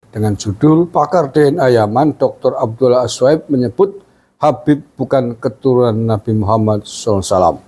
dengan judul Pakar DNA Yaman Dr. Abdullah As-Suhaib menyebut Habib bukan keturunan Nabi Muhammad SAW.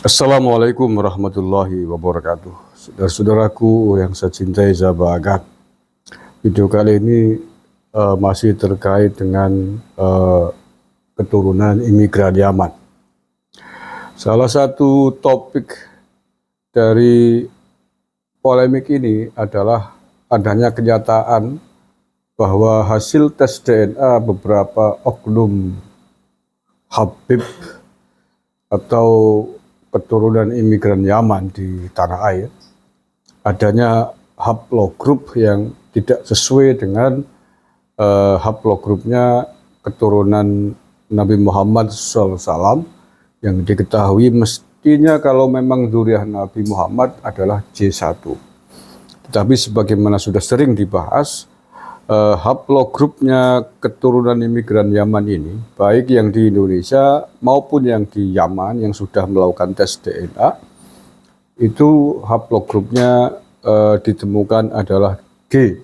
Assalamualaikum warahmatullahi wabarakatuh. Saudara-saudaraku yang saya cintai, saya banggakan. Video kali ini masih terkait dengan keturunan imigran Yaman. Salah satu topik dari polemik ini adalah adanya kenyataan bahwa hasil tes DNA beberapa oknum Habib atau keturunan imigran Yaman di tanah air, adanya haplogrup yang tidak sesuai dengan haplogrupnya keturunan Nabi Muhammad SAW, yang diketahui mestinya kalau memang zuriat Nabi Muhammad adalah J1. Tetapi sebagaimana sudah sering dibahas, haplogrupnya keturunan imigran Yaman ini, baik yang di Indonesia maupun yang di Yaman yang sudah melakukan tes DNA, itu haplogrupnya ditemukan adalah G.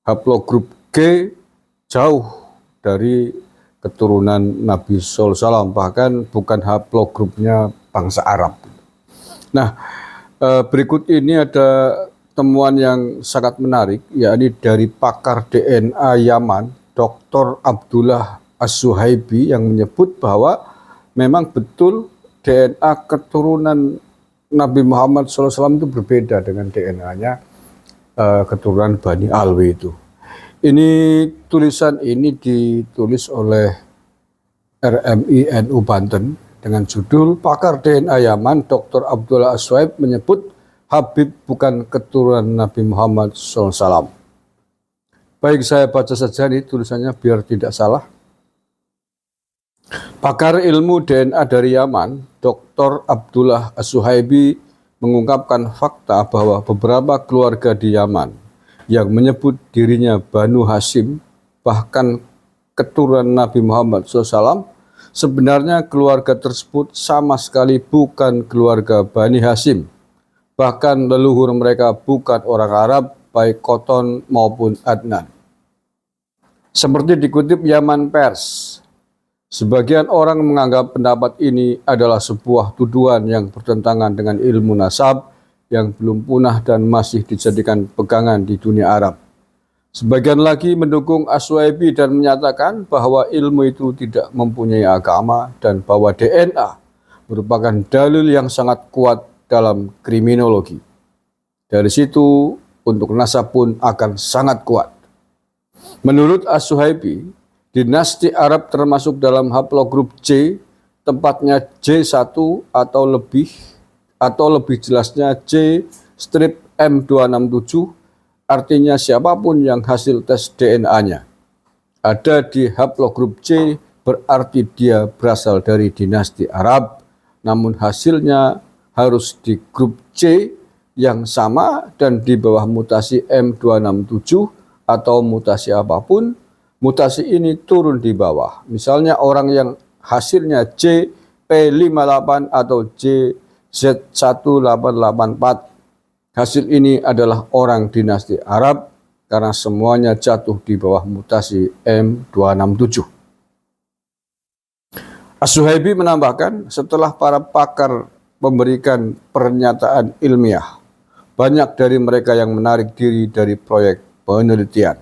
Haplogrup G jauh dari keturunan Nabi SAW, bahkan bukan haplogrupnya bangsa Arab. Nah, berikut ini ada temuan yang sangat menarik, yakni dari pakar DNA Yaman, Dr. Abdullah As-Suhaibi, yang menyebut bahwa memang betul DNA keturunan Nabi Muhammad SAW itu berbeda dengan DNA-nya keturunan Bani Alwi itu. Tulisan ini ditulis oleh RMI NU Banten dengan judul Pakar DNA Yaman Dr. Abdullah As-Suhaib menyebut Habib bukan keturunan Nabi Muhammad SAW. Baik, saya baca saja nih tulisannya biar tidak salah. Pakar ilmu DNA dari Yaman, Dr. Abdullah As-Suhaibi mengungkapkan fakta bahwa beberapa keluarga di Yaman yang menyebut dirinya Banu Hashim, bahkan keturunan Nabi Muhammad SAW, sebenarnya keluarga tersebut sama sekali bukan keluarga Bani Hashim. Bahkan leluhur mereka bukan orang Arab, baik Koton maupun Adnan. Seperti dikutip Yaman Pers, sebagian orang menganggap pendapat ini adalah sebuah tuduhan yang bertentangan dengan ilmu nasab yang belum punah dan masih dijadikan pegangan di dunia Arab. Sebagian lagi mendukung As-Suhaibi dan menyatakan bahwa ilmu itu tidak mempunyai agama dan bahwa DNA merupakan dalil yang sangat kuat dalam kriminologi. Dari situ untuk nasab pun akan sangat kuat. Menurut As-Suhaibi, dinasti Arab termasuk dalam haplogrup J, tempatnya J1 atau lebih jelasnya J-M267, artinya siapapun yang hasil tes DNA-nya ada di haplogrup J berarti dia berasal dari dinasti Arab, namun hasilnya harus di grup C yang sama dan di bawah mutasi M267 atau mutasi apapun. Mutasi ini turun di bawah. Misalnya orang yang hasilnya JP58 atau JZ1884. Hasil ini adalah orang dinasti Arab karena semuanya jatuh di bawah mutasi M267. As-Suhaibi menambahkan, setelah para pakar memberikan pernyataan ilmiah, banyak dari mereka yang menarik diri dari proyek penelitian.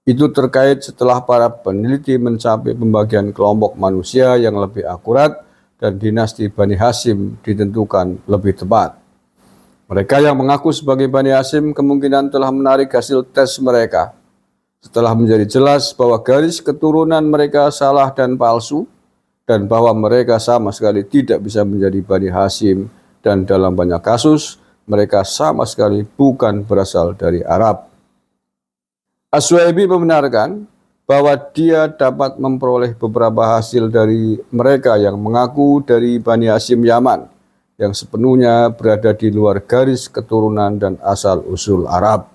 Itu terkait setelah para peneliti mencapai pembagian kelompok manusia yang lebih akurat dan dinasti Bani Hashim ditentukan lebih tepat. Mereka yang mengaku sebagai Bani Hashim kemungkinan telah menarik hasil tes mereka setelah menjadi jelas bahwa garis keturunan mereka salah dan palsu, dan bahwa mereka sama sekali tidak bisa menjadi Bani Hashim, dan dalam banyak kasus mereka sama sekali bukan berasal dari Arab. As-Suhaibi membenarkan bahwa dia dapat memperoleh beberapa hasil dari mereka yang mengaku dari Bani Hashim Yaman, yang sepenuhnya berada di luar garis keturunan dan asal-usul Arab.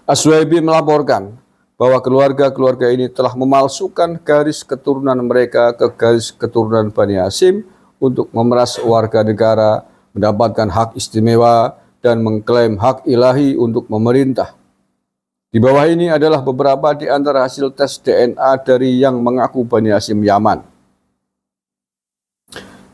As-Suhaibi melaporkan bahwa keluarga-keluarga ini telah memalsukan garis keturunan mereka ke garis keturunan Bani Hashim untuk memeras warga negara, mendapatkan hak istimewa, dan mengklaim hak ilahi untuk memerintah. Di bawah ini adalah beberapa di antara hasil tes DNA dari yang mengaku Bani Hasyim Yaman.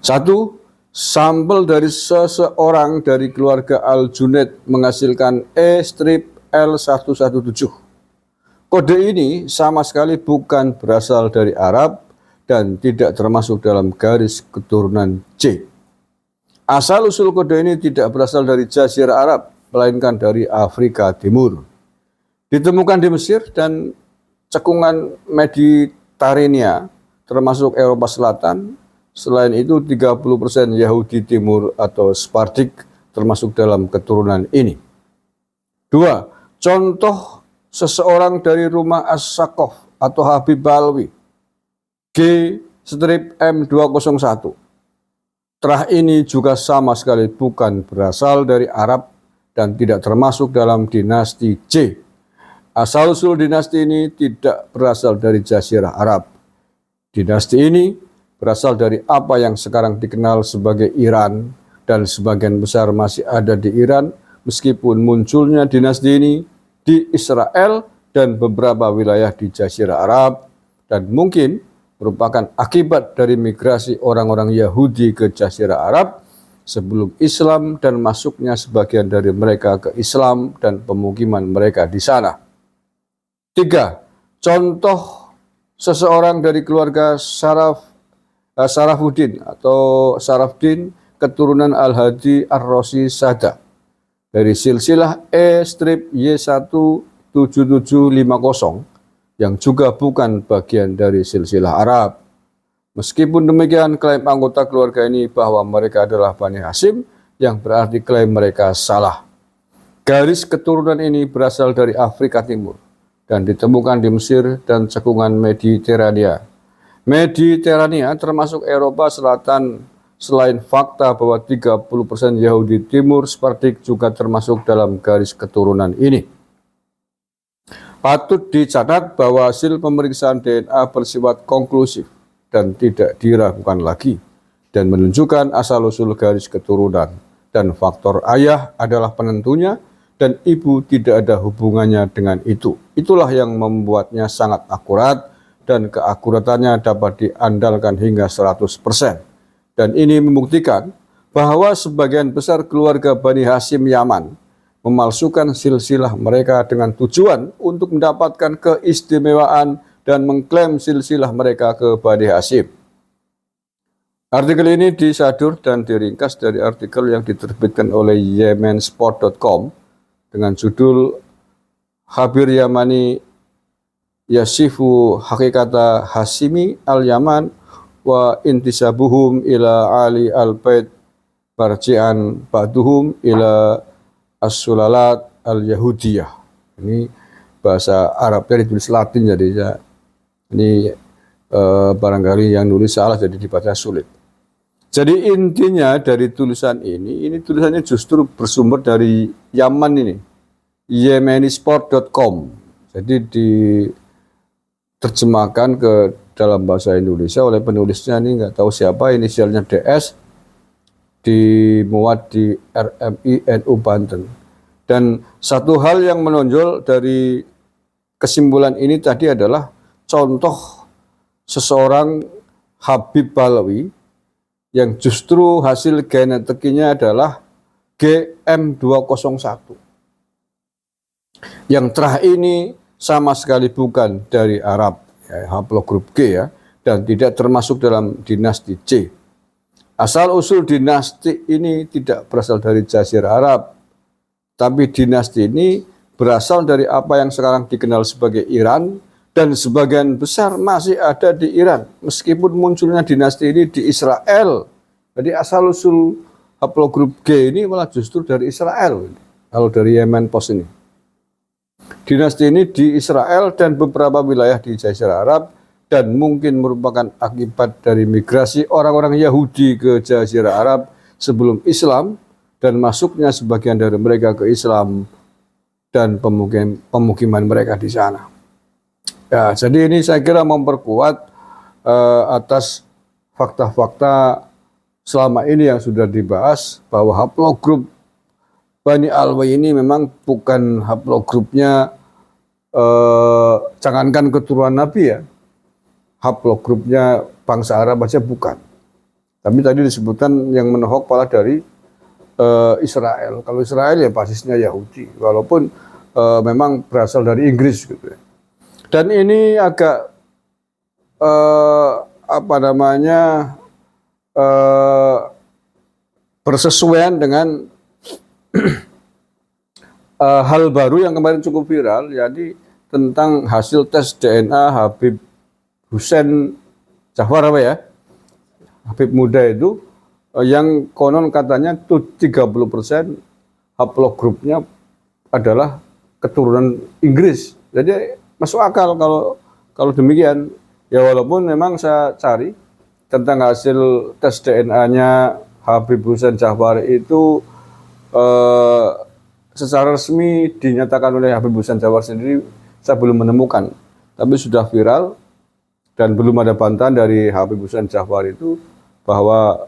1. Sampel dari seseorang dari keluarga Al-Junaid menghasilkan E-L117. Kode ini sama sekali bukan berasal dari Arab dan tidak termasuk dalam garis keturunan C. Asal-usul kode ini tidak berasal dari Jazirah Arab, melainkan dari Afrika Timur. Ditemukan di Mesir dan cekungan Mediterania, termasuk Eropa Selatan. Selain itu, 30% Yahudi Timur atau Sephardic termasuk dalam keturunan ini. 2. Contoh seseorang dari rumah As-Saqqaf atau Habib Balwi, G-M201. Terah ini juga sama sekali bukan berasal dari Arab dan tidak termasuk dalam dinasti C. Asal-usul dinasti ini tidak berasal dari Jazirah Arab. Dinasti ini berasal dari apa yang sekarang dikenal sebagai Iran, dan sebagian besar masih ada di Iran, meskipun munculnya dinasti ini di Israel dan beberapa wilayah di Jazirah Arab, dan mungkin merupakan akibat dari migrasi orang-orang Yahudi ke Jazirah Arab sebelum Islam dan masuknya sebagian dari mereka ke Islam dan pemukiman mereka di sana. 3. Contoh seseorang dari keluarga Sarafuddin atau Sarafdin keturunan Al-Hadi Ar-Rosi Sada dari silsilah E-Y17750 yang juga bukan bagian dari silsilah Arab. Meskipun demikian, klaim anggota keluarga ini bahwa mereka adalah Bani Hasyim, yang berarti klaim mereka salah. Garis keturunan ini berasal dari Afrika Timur dan ditemukan di Mesir dan cekungan Mediterania. Mediterania termasuk Eropa Selatan. Selain fakta bahwa 30% Yahudi Timur Sephardic juga termasuk dalam garis keturunan ini. Patut dicatat bahwa hasil pemeriksaan DNA bersifat konklusif dan tidak diragukan lagi dan menunjukkan asal-usul garis keturunan, dan faktor ayah adalah penentunya dan ibu tidak ada hubungannya dengan itu. Itulah yang membuatnya sangat akurat dan keakuratannya dapat diandalkan hingga 100%. Dan ini membuktikan bahwa sebagian besar keluarga Bani Hasyim Yaman memalsukan silsilah mereka dengan tujuan untuk mendapatkan keistimewaan dan mengklaim silsilah mereka ke Bani Hasyim. Artikel ini disadur dan diringkas dari artikel yang diterbitkan oleh yemensport.com dengan judul Habir Yamani Yasifu Hakikata Hasyimi al-Yaman wa intisabuhum ila Ali al-Bait barji'an ba'duhum ila as-sulalat al-Yahudiyah. Ini bahasa Arabnya ditulis Latin, jadi ini barangkali yang nulis salah jadi dibaca sulit. Jadi intinya dari tulisan ini tulisannya justru bersumber dari Yaman ini, yemensport.com. Jadi diterjemahkan ke dalam bahasa Indonesia oleh penulisnya, ini nggak tahu siapa, inisialnya DS, dimuat di RMI NU Banten. Dan satu hal yang menonjol dari kesimpulan ini tadi adalah contoh seseorang Habib Balwi yang justru hasil genetiknya adalah GM201. Yang terakhir ini sama sekali bukan dari Arab, ya, haplogrup G ya, dan tidak termasuk dalam dinasti C. Asal-usul dinasti ini tidak berasal dari Jazirah Arab, tapi dinasti ini berasal dari apa yang sekarang dikenal sebagai Iran, dan sebagian besar masih ada di Iran, meskipun munculnya dinasti ini di Israel. Jadi asal-usul haplogrup G ini malah justru dari Israel, kalau dari Yemen Post ini. Dinasti ini di Israel dan beberapa wilayah di Jazirah Arab, dan mungkin merupakan akibat dari migrasi orang-orang Yahudi ke Jazirah Arab sebelum Islam dan masuknya sebagian dari mereka ke Islam dan pemukiman mereka di sana. Ya, jadi ini saya kira memperkuat atas fakta-fakta selama ini yang sudah dibahas bahwa haplogrup Bani Alwi ini memang bukan haplogrupnya jangankan keturunan Nabi ya, haplogrupnya bangsa Arab aja bukan. Tapi tadi disebutkan yang menohok pala dari Israel. Kalau Israel ya basisnya Yahudi, walaupun memang berasal dari Inggris gitu ya. Dan ini agak bersesuaian dengan hal baru yang kemarin cukup viral, yakni tentang hasil tes DNA Habib Hussein Jafar apa ya, Habib muda itu, yang konon katanya 30% haplogrupnya adalah keturunan Inggris. Jadi masuk akal kalau demikian. Ya walaupun memang saya cari tentang hasil tes DNA-nya Habib Hussein Jafar itu secara resmi dinyatakan oleh Habib Hussein Jafar sendiri saya belum menemukan. Tapi sudah viral dan belum ada bantahan dari Habib Hussein Jafar itu bahwa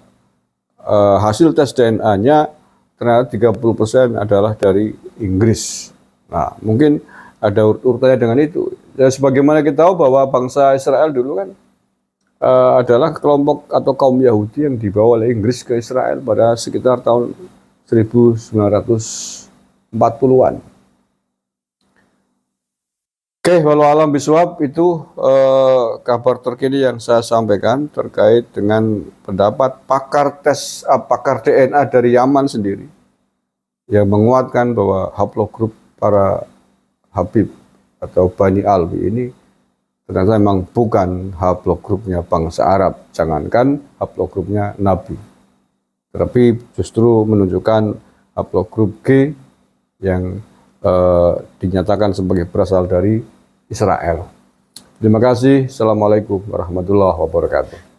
hasil tes DNA-nya ternyata 30% adalah dari Inggris. Nah, mungkin ada urutannya dengan itu. Ya, sebagaimana kita tahu bahwa bangsa Israel dulu kan adalah kelompok atau kaum Yahudi yang dibawa oleh Inggris ke Israel pada sekitar tahun 1940-an. Oke, walau alam biswab itu kabar terkini yang saya sampaikan terkait dengan pendapat pakar DNA dari Yaman sendiri yang menguatkan bahwa haplogrup para Habib atau Bani Alwi ini ternyata memang bukan haplogrupnya bangsa Arab, jangankan haplogrupnya Nabi, tetapi justru menunjukkan haplogrup G yang dinyatakan sebagai berasal dari Israel. Terima kasih. Assalamualaikum warahmatullahi wabarakatuh.